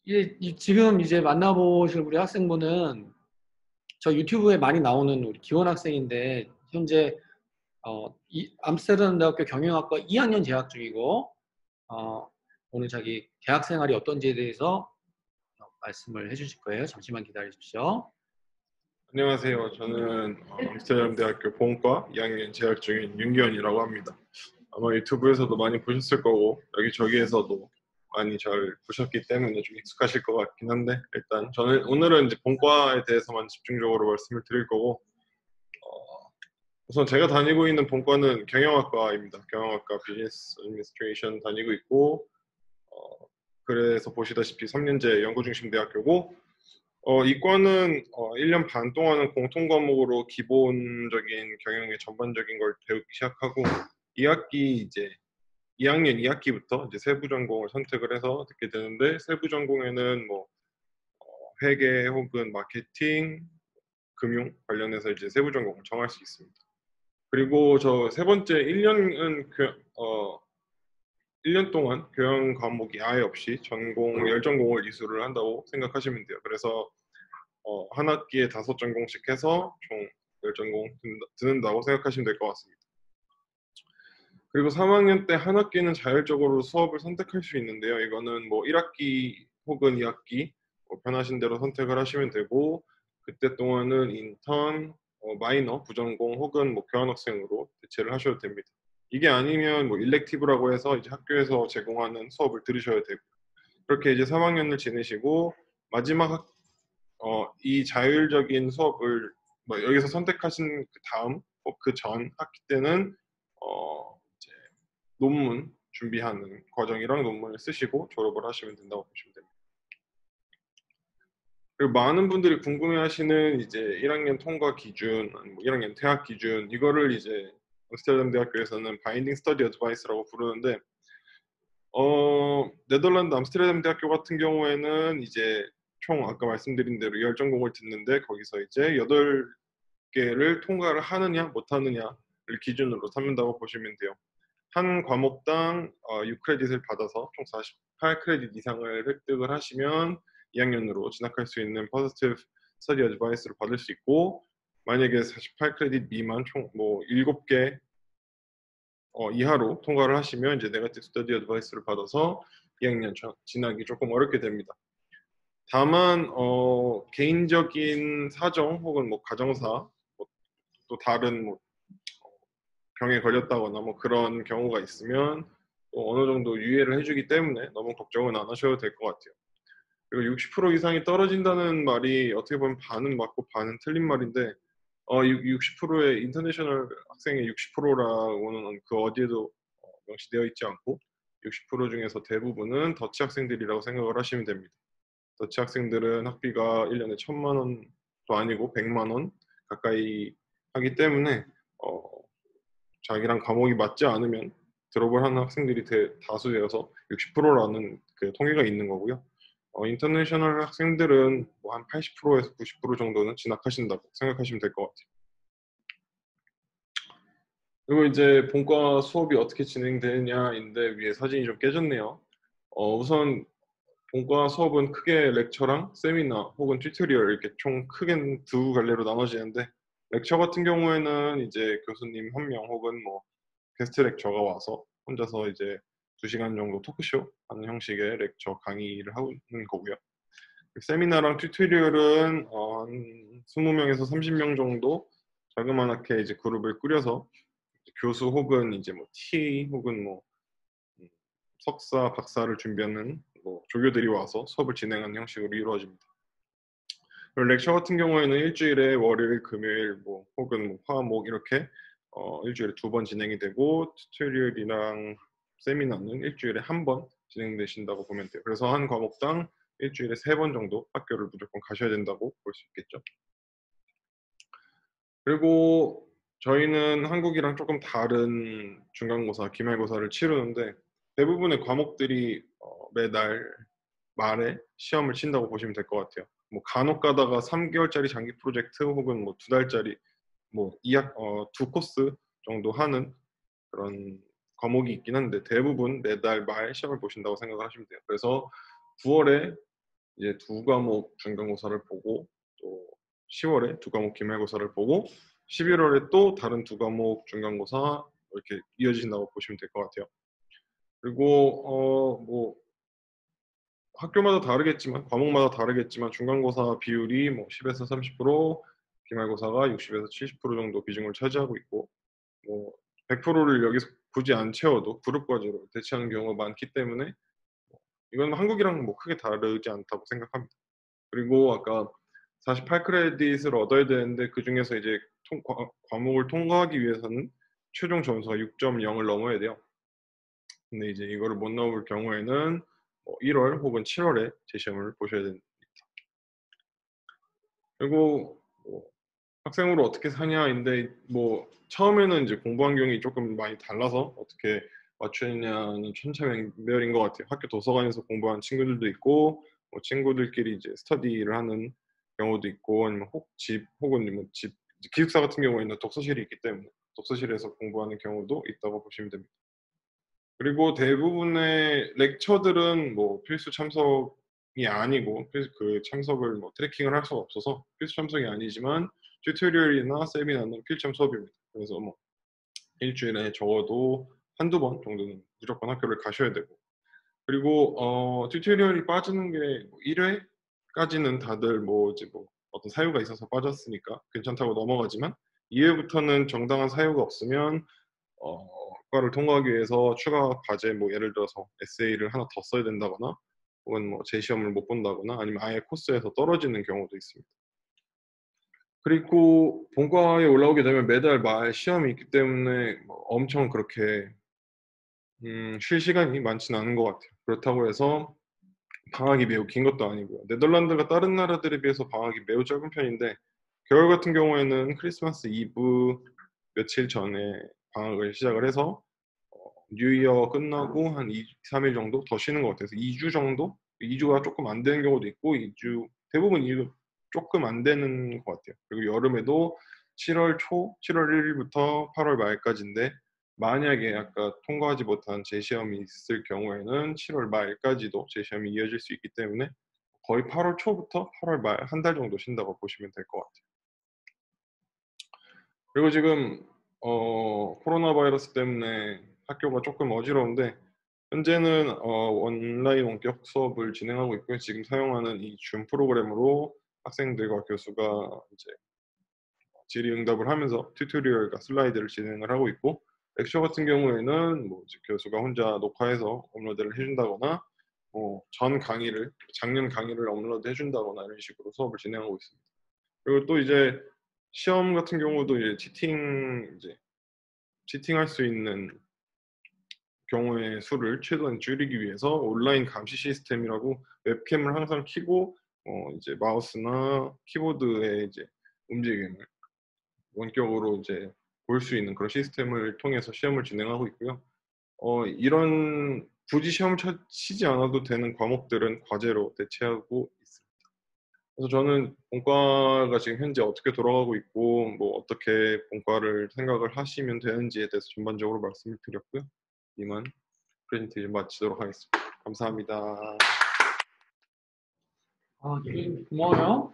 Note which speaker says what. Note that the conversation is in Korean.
Speaker 1: 지금 이제 만나보실 우리 학생분은 저 유튜브에 많이 나오는 우리 기원 학생인데 현재 암스테르담 대학교 경영학과 2학년 재학 중이고 오늘 자기 대학 생활이 어떤지에 대해서 말씀을 해주실 거예요. 잠시만 기다려 주십시오.
Speaker 2: 안녕하세요. 저는 암스테르담 대학교 보험과 2학년 재학 중인 윤기현이라고 합니다. 아마 유튜브에서도 많이 보셨을 거고 여기저기에서도 많이 잘 보셨기 때문에 좀 익숙하실 것 같긴 한데, 일단 저는 오늘은 이제 본과에 대해서만 집중적으로 말씀을 드릴 거고, 우선 제가 다니고 있는 본과는 경영학과입니다. 경영학과 비즈니스 애드미니스트레이션 다니고 있고, 그래서 보시다시피 3년제 연구중심 대학교고, 이과는 1년 반 동안은 공통 과목으로 기본적인 경영의 전반적인 걸 배우기 시작하고, 2학기 이제 2학년 2학기부터 이제 세부 전공을 선택을 해서 듣게 되는데, 세부 전공에는 뭐 회계 혹은 마케팅, 금융 관련해서 이제 세부 전공을 정할 수 있습니다. 그리고 저 세 번째 1년은 1년 동안 교양 과목이 아예 없이 전공 10전공을 이수를 한다고 생각하시면 돼요. 그래서 한 학기에 5전공씩 해서 총 10전공 듣는다고 생각하시면 될 것 같습니다. 그리고 3학년 때 한 학기는 자율적으로 수업을 선택할 수 있는데요. 이거는 뭐 1학기 혹은 2학기 편하신 대로 선택을 하시면 되고, 그때 동안은 인턴, 마이너, 부전공 혹은 뭐 교환학생으로 대체를 하셔도 됩니다. 이게 아니면 뭐 일렉티브라고 해서 이제 학교에서 제공하는 수업을 들으셔야 되고, 그렇게 이제 3학년을 지내시고 마지막 이 자율적인 수업을 뭐 여기서 선택하신 그 다음 그 전 학기 때는 이제 논문 준비하는 과정이랑 논문을 쓰시고 졸업을 하시면 된다고 보시면 됩니다. 그리고 많은 분들이 궁금해하시는 이제 1학년 통과 기준, 뭐 1학년 퇴학 기준, 이거를 이제 암스테르담 대학교에서는 바인딩 스터디 어드바이스라고 부르는데, 네덜란드 암스테르담 대학교 같은 경우에는 이제 총 아까 말씀드린 대로 10전공을 듣는데, 거기서 이제 8개를 통과를 하느냐 못하느냐를 기준으로 삼는다고 보시면 돼요. 한 과목당 6크레딧을 받아서 총 48크레딧 이상을 획득을 하시면 2학년으로 진학할 수 있는 포지티브 스터디 어드바이스를 받을 수 있고, 만약에 48크레딧 미만 총 뭐 7개 이하로 통과를 하시면 이제 네거티브 스터디 어드바이스를 받아서 2학년 진학이 조금 어렵게 됩니다. 다만 개인적인 사정 혹은 뭐 가정사, 또 다른 뭐 병에 걸렸다거나 뭐 그런 경우가 있으면 또 어느 정도 유예를 해주기 때문에 너무 걱정은 안 하셔도 될 것 같아요. 그리고 60% 이상이 떨어진다는 말이 어떻게 보면 반은 맞고 반은 틀린 말인데, 60%의 인터내셔널 학생의 60%라고는 그 어디에도 명시되어 있지 않고, 60% 중에서 대부분은 더치 학생들이라고 생각을 하시면 됩니다. 더치 학생들은 학비가 1년에 1,000만 원도 아니고 100만 원 가까이 하기 때문에 자기랑 과목이 맞지 않으면 드롭을 하는 학생들이 다수여서 60%라는 그 통계가 있는 거고요. 인터내셔널 학생들은 뭐 한 80%에서 90% 정도는 진학하신다고 생각하시면 될 것 같아요. 그리고 이제 본과 수업이 어떻게 진행되느냐인데, 위에 사진이 좀 깨졌네요. 우선 본과 수업은 크게 렉처랑 세미나 혹은 튜토리얼 이렇게 총 크게 두 갈래로 나눠지는데, 렉처 같은 경우에는 이제 교수님 한 명 혹은 뭐 게스트 렉처가 와서 혼자서 이제 2시간 정도 토크쇼 하는 형식의 렉처 강의를 하는 거고요. 세미나랑 튜토리얼은 한 20명에서 30명 정도 자그마하게 이제 그룹을 꾸려서 교수 혹은 이제 뭐 TA 혹은 뭐 음, 석사, 박사를 준비하는 뭐 조교들이 와서 수업을 진행하는 형식으로 이루어집니다. 그리고 렉처 같은 경우에는 일주일에 월요일, 금요일 뭐 혹은 뭐 화, 목 이렇게 일주일에 2번 진행이 되고, 튜토리얼이랑 세미나는 일주일에 1번 진행되신다고 보면 돼요. 그래서 한 과목당 일주일에 3번 정도 학교를 무조건 가셔야 된다고 볼 수 있겠죠. 그리고 저희는 한국이랑 조금 다른 중간고사, 기말고사를 치르는데, 대부분의 과목들이 매달 말에 시험을 친다고 보시면 될 것 같아요. 뭐 간혹 가다가 3개월짜리 장기 프로젝트 혹은 뭐 2달짜리 뭐 2코스 정도 하는 그런 과목이 있긴 한데, 대부분 매달 말 시험을 보신다고 생각을 하시면 돼요. 그래서 9월에 이제 두 과목 중간고사를 보고 또 10월에 두 과목 기말고사를 보고 11월에 또 다른 두 과목 중간고사 이렇게 이어진다고 보시면 될 것 같아요. 그리고 뭐 학교마다 다르겠지만 과목마다 다르겠지만 중간고사 비율이 뭐 10에서 30%, 기말고사가 60에서 70% 정도 비중을 차지하고 있고 뭐 100%를 여기서 굳이 안 채워도 그룹 과제로 대체하는 경우가 많기 때문에 이건 한국이랑 뭐 크게 다르지 않다고 생각합니다. 그리고 아까 48크레딧을 얻어야 되는데 그중에서 이제 과목을 통과하기 위해서는 최종 점수가 6.0을 넘어야 돼요. 근데 이제 이거를 못 넘을 경우에는 뭐 1월 혹은 7월에 재시험을 보셔야 됩니다. 그리고 뭐 학생으로 어떻게 사냐인데 뭐 처음에는 이제 공부 환경이 조금 많이 달라서 어떻게 맞추느냐는 천차만별인 것 같아요. 학교 도서관에서 공부하는 친구들도 있고 뭐 친구들끼리 이제 스터디를 하는 경우도 있고 아니면 집 혹은 뭐 집 기숙사 같은 경우에는 독서실이 있기 때문에 독서실에서 공부하는 경우도 있다고 보시면 됩니다. 그리고 대부분의 렉처들은 뭐 필수 참석이 아니고 그 참석을 뭐 트래킹을 할 수가 없어서 필수 참석이 아니지만 튜토리얼이나 세미나는 필참 수업입니다. 그래서 뭐 일주일에 적어도 한두 번 정도는 무조건 학교를 가셔야 되고 그리고 튜토리얼이 빠지는 게 1회까지는 다들 뭐 이제 뭐 어떤 사유가 있어서 빠졌으니까 괜찮다고 넘어가지만 2회부터는 정당한 사유가 없으면 과를 통과하기 위해서 추가 과제 뭐 예를 들어서 에세이를 하나 더 써야 된다거나 혹은 뭐 재시험을 못 본다거나 아니면 아예 코스에서 떨어지는 경우도 있습니다. 그리고 본과에 올라오게 되면 매달 말 시험이 있기 때문에 뭐 엄청 그렇게 쉴 시간이 많지는 않은 것 같아요. 그렇다고 해서 방학이 매우 긴 것도 아니고요. 네덜란드가 다른 나라들에 비해서 방학이 매우 짧은 편인데 겨울 같은 경우에는 크리스마스 이브 며칠 전에 방학을 시작을 해서 뉴이어 끝나고 한 2, 3일 정도 더 쉬는 것 같아서 2주 정도? 2주가 조금 안 되는 경우도 있고 2주 대부분 2주 조금 안 되는 것 같아요. 그리고 여름에도 7월 초, 7월 1일부터 8월 말까지인데 만약에 아까 통과하지 못한 재시험이 있을 경우에는 7월 말까지도 재시험이 이어질 수 있기 때문에 거의 8월 초부터 8월 말 한 달 정도 쉰다고 보시면 될 것 같아요. 그리고 지금 코로나 바이러스 때문에 학교가 조금 어지러운데 현재는 온라인 원격 수업을 진행하고 있고요. 지금 사용하는 이 줌 프로그램으로 학생들과 교수가 이제 질의응답을 하면서 튜토리얼과 슬라이드를 진행을 하고 있고 렉처 같은 경우에는 뭐 이제 교수가 혼자 녹화해서 업로드를 해준다거나 뭐 전 강의를 작년 강의를 업로드 해준다거나 이런 식으로 수업을 진행하고 있습니다. 그리고 또 이제 시험 같은 경우도 이제 치팅할 수 있는 경우의 수를 최대한 줄이기 위해서 온라인 감시 시스템이라고 웹캠을 항상 켜고 이제 마우스나 키보드의 이제 움직임을 원격으로 이제 볼 수 있는 그런 시스템을 통해서 시험을 진행하고 있고요. 이런 굳이 시험을 치지 않아도 되는 과목들은 과제로 대체하고 있습니다. 그래서 저는 본과가 지금 현재 어떻게 돌아가고 있고 뭐 어떻게 본과를 생각을 하시면 되는지에 대해서 전반적으로 말씀을 드렸고요. 이만 프레젠테이션 마치도록 하겠습니다. 감사합니다.
Speaker 1: 아, 네, 고마워요.